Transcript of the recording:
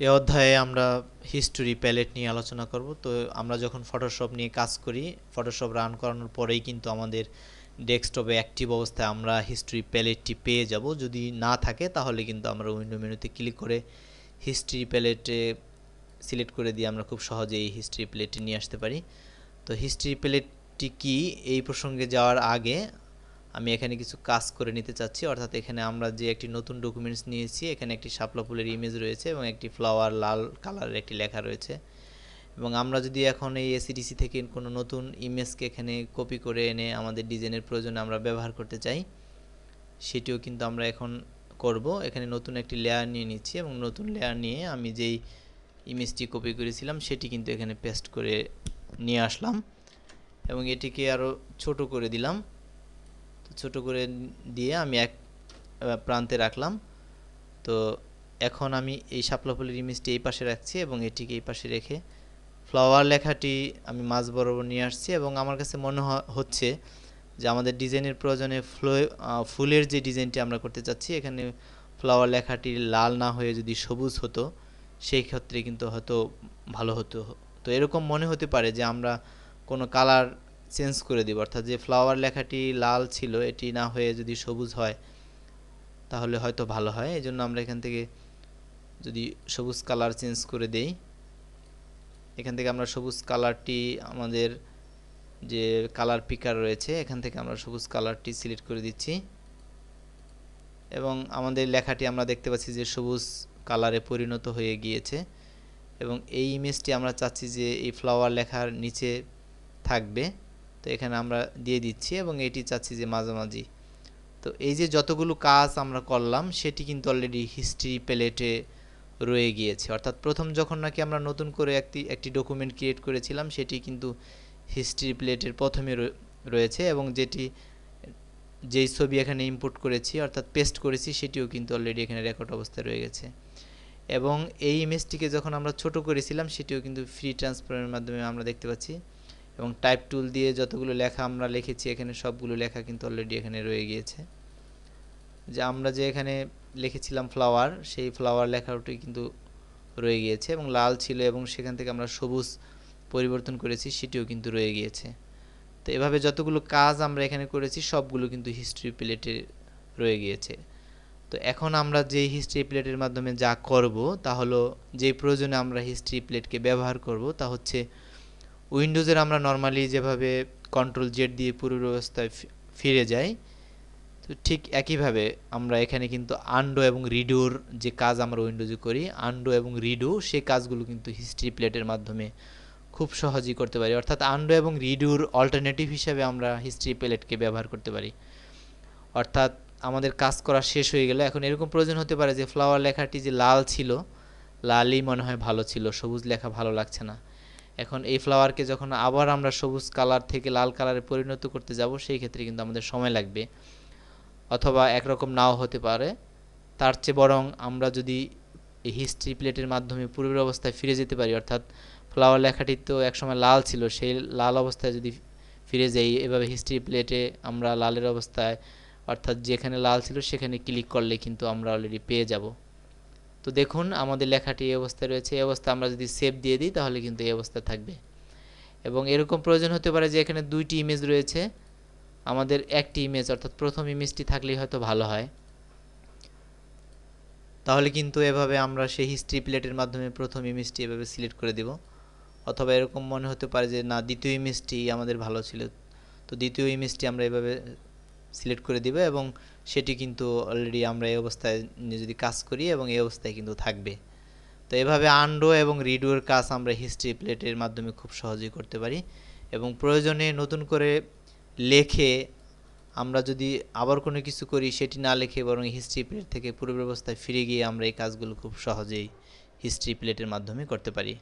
এই অধ্যায়ে আমরা হিস্টোরি প্যালেট নিয়ে আলোচনা করব। তো আমরা যখন ফটোশপ নিয়ে কাজ করি, ফটোশপ রান করানোর পরেই কিন্তু আমাদের ডেস্কটপে অ্যাক্টিভ অবস্থায় আমরা হিস্টোরি প্যালেটটি পেয়ে যাব। যদি না থাকে তাহলে কিন্তু আমরা উইন্ডো মেনুতে ক্লিক করে হিস্ট্রি প্যালেটে সিলেক্ট করে দিয়ে আমরা খুব সহজেই এই হিস্ট্রি প্যালেটটি নিয়ে আসতে পারি। তো হিস্ট্রি প্যালেটটি কি, এই প্রসঙ্গে যাওয়ার আগে আমি এখানে কিছু কাজ করে নিতে চাচ্ছি। অর্থাৎ এখানে আমরা যে একটি নতুন ডকুমেন্টস নিয়েছি, এখানে একটি শাপলা ফুলের ইমেজ রয়েছে এবং একটি ফ্লাওয়ার লাল কালারের একটি লেখা রয়েছে। এবং আমরা যদি এখন এই এসিডিসি থেকে কোনো নতুন ইমেজকে এখানে কপি করে এনে আমাদের ডিজাইনের প্রয়োজনে আমরা ব্যবহার করতে চাই, সেটিও কিন্তু আমরা এখন করব। এখানে নতুন একটি লেয়ার নিয়ে নিচ্ছি এবং নতুন লেয়ার নিয়ে আমি যেই ইমেজটি কপি করেছিলাম সেটি কিন্তু এখানে পেস্ট করে নিয়ে আসলাম এবং এটিকে আরও ছোট করে দিলাম। ছোট করে দিয়ে আমি এক প্রান্তে রাখলাম। তো এখন আমি এই শাপলা ফুলের ইমেজটি এই পাশে রাখছি এবং এটিকে এই পাশে রেখে ফ্লাওয়ার লেখাটি আমি মাঝ বরাবর নিয়ে আসছি এবং আমার কাছে মনে হচ্ছে যে আমাদের ডিজাইনের প্রয়োজনে ফুলের যে ডিজাইনটি আমরা করতে চাচ্ছি, এখানে ফ্লাওয়ার লেখাটি লাল না হয়ে যদি সবুজ হতো সেই ক্ষেত্রে কিন্তু হয়তো ভালো হতো। তো এরকম মনে হতে পারে যে আমরা কোনো কালার চেঞ্জ করে দিব, অর্থাৎ যে ফ্লাওয়ার লেখাটি লাল ছিল এটি না হয়ে যদি সবুজ হয় তাহলে হয়তো ভালো হয়। এই জন্য আমরা এখান থেকে যদি সবুজ কালার চেঞ্জ করে দেই, এখান থেকে আমরা সবুজ কালারটি আমাদের যে কালার পিকার রয়েছে এখান থেকে আমরা সবুজ কালারটি সিলেক্ট করে দিচ্ছি এবং আমাদের লেখাটি আমরা দেখতে পাচ্ছি যে সবুজ কালারে পরিণত হয়ে গিয়েছে। এবং এই ইমেজটি আমরা চাচ্ছি যে এই ফ্লাওয়ার লেখার নিচে থাকবে, তো এখানে আমরা দিয়ে দিচ্ছি এবং এটি চাচ্ছি যে মাঝামাঝি। তো এই যে যতগুলো কাজ আমরা করলাম সেটি কিন্তু অলরেডি হিস্ট্রি প্যালেটে রয়ে গিয়েছে। অর্থাৎ প্রথম যখন নাকি আমরা নতুন করে একটি ডকুমেন্ট ক্রিয়েট করেছিলাম সেটি কিন্তু হিস্ট্রি প্যালেটের প্রথমে রয়েছে এবং যেই ছবি এখানে ইম্পোর্ট করেছি অর্থাৎ পেস্ট করেছি সেটিও কিন্তু অলরেডি এখানে রেকর্ড অবস্থায় রয়ে গেছে। এবং এই ইমেজটিকে যখন আমরা ছোট করেছিলাম সেটিও কিন্তু ফ্রি ট্রান্সফারের মাধ্যমে আমরা দেখতে পাচ্ছি এবং টাইপ টুল দিয়ে যতগুলো লেখা আমরা লিখেছি এখানে সবগুলো লেখা কিন্তু অলরেডি এখানে রয়ে গিয়েছে। যে আমরা যে এখানে লিখেছিলাম ফ্লাওয়ার, সেই ফ্লাওয়ার লেখাটি কিন্তু রয়ে গিয়েছে এবং লাল ছিল এবং সেখান থেকে আমরা সবুজ পরিবর্তন করেছি সেটিও কিন্তু রয়ে গিয়েছে। তো এভাবে যতগুলো কাজ আমরা এখানে করেছি সবগুলো কিন্তু হিস্ট্রি প্লেটে রয়ে গিয়েছে। তো এখন আমরা যে হিস্ট্রি প্লেটের মাধ্যমে যা করব তা হলো, যে প্রয়োজনে আমরা হিস্ট্রি প্লেটকে ব্যবহার করব তা হচ্ছে উইন্ডোজের আমরা নর্মালি যেভাবে কন্ট্রোল জেড দিয়ে পূর্ব অবস্থায় ফিরে যাই, তো ঠিক একইভাবে আমরা এখানে কিন্তু আনডো এবং রিডোর যে কাজ আমরা উইন্ডোজে করি, আনডো এবং রিডো সেই কাজগুলো কিন্তু হিস্ট্রি প্লেটের মাধ্যমে খুব সহজেই করতে পারি। অর্থাৎ আনডো এবং রিডোর অল্টারনেটিভ হিসাবে আমরা হিস্ট্রি প্লেটকে ব্যবহার করতে পারি। অর্থাৎ আমাদের কাজ করা শেষ হয়ে গেলে এখন এরকম প্রয়োজন হতে পারে যে ফ্লাওয়ার লেখাটি যে লাল ছিল, লালই মনে হয় ভালো ছিল, সবুজ লেখা ভালো লাগছে না। এখন এই ফ্লাওয়ারকে যখন আবার আমরা সবুজ কালার থেকে লাল কালারে পরিণত করতে যাব সেই ক্ষেত্রে কিন্তু আমাদের সময় লাগবে, অথবা একরকম নাও হতে পারে। তার চেয়ে বরং আমরা যদি এই হিস্ট্রি প্লেটের মাধ্যমে পূর্বের অবস্থায় ফিরে যেতে পারি, অর্থাৎ ফ্লাওয়ার লেখাটি তো একসময় লাল ছিল, সেই লাল অবস্থায় যদি ফিরে যাই এভাবে হিস্ট্রি প্লেটে আমরা লালের অবস্থায়, অর্থাৎ যেখানে লাল ছিল সেখানে ক্লিক করলে কিন্তু আমরা অলরেডি পেয়ে যাব। তো দেখুন আমাদের লেখাটি এই অবস্থায় রয়েছে। এই অবস্থা আমরা যদি সেভ দিয়ে দিই তাহলে কিন্তু এই অবস্থায় থাকবে। এবং এরকম প্রয়োজন হতে পারে যে এখানে দুইটি ইমেজ রয়েছে, আমাদের একটি ইমেজ অর্থাৎ প্রথম ইমেজটি থাকলেই হয়তো ভালো হয়। তাহলে কিন্তু এভাবে আমরা সেই হিস্ট্রি প্লেটের মাধ্যমে প্রথম ইমেজটি এভাবে সিলেক্ট করে দেব। অথবা এরকম মনে হতে পারে যে না, দ্বিতীয় ইমেজটি আমাদের ভালো ছিল, তো দ্বিতীয় ইমেজটি আমরা এভাবে সিলেক্ট করে দিব এবং সেটি কিন্তু অলরেডি আমরা এই অবস্থায় যদি কাজ করি এবং এই অবস্থায় কিন্তু থাকবে। তো এভাবে আনডো এবং রিডোর কাজ আমরা হিস্ট্রি প্লেটের মাধ্যমে খুব সহজেই করতে পারি। এবং প্রয়োজনে নতুন করে লেখে আমরা যদি আবার কোনো কিছু করি সেটি না লিখে বরং হিস্ট্রি প্লেট থেকে পূর্ব অবস্থায় ফিরে গিয়ে আমরা এই কাজগুলো খুব সহজেই হিস্ট্রি প্লেটের মাধ্যমে করতে পারি।